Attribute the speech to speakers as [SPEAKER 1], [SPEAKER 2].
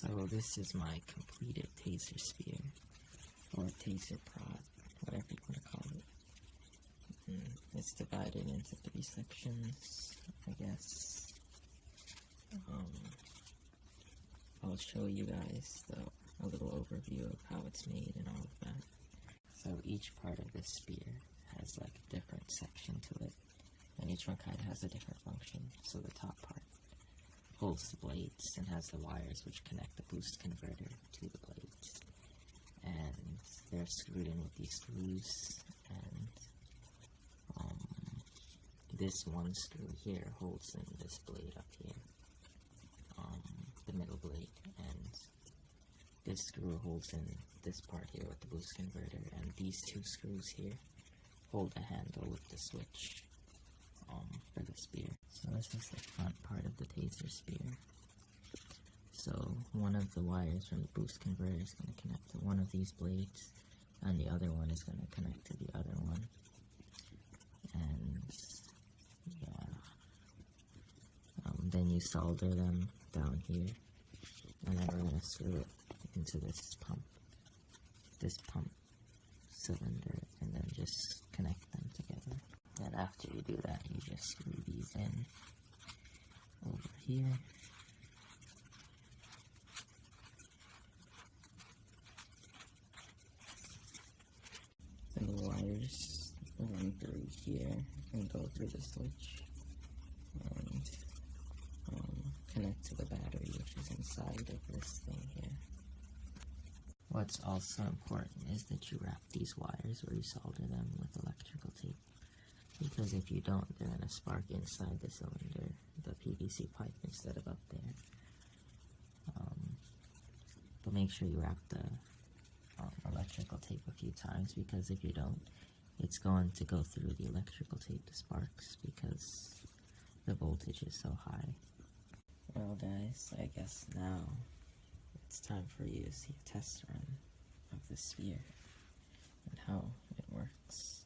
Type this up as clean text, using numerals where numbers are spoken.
[SPEAKER 1] So this is my completed Taser spear, or Taser prod, whatever you want to call it. It's divided into 3 sections, I guess. I'll show you guys a little overview of how it's made and all of that. So each part of this spear has like a different section to it, and each one kind of has a different function. So the top part holds the blades and has the wires which connect the boost converter to the blades, and they're screwed in with these screws, and this one screw here holds in this blade up here, the middle blade, and this screw holds in this part here with the boost converter, and these 2 screws here hold the handle with the switch for the spear. So this is the front part of the Taser spear. So one of the wires from the boost converter is going to connect to one of these blades, and the other one is going to connect to the other one. And yeah, then you solder them down here, and then we're going to screw it into this pump cylinder, and then just connect them together. Then after you do that, you just screw these in over here. And the wires run through here and go through the switch and connect to the battery, which is inside of this thing here. What's also important is that you wrap these wires, or you solder them with electrical tape, because if you don't, they're going to spark inside the cylinder, the PVC pipe, instead of up there. But make sure you wrap the electrical tape a few times, because if you don't, it's going to go through the electrical tape to sparks, because the voltage is so high. Well guys, I guess now it's time for you to see a test run of the spear and how it works.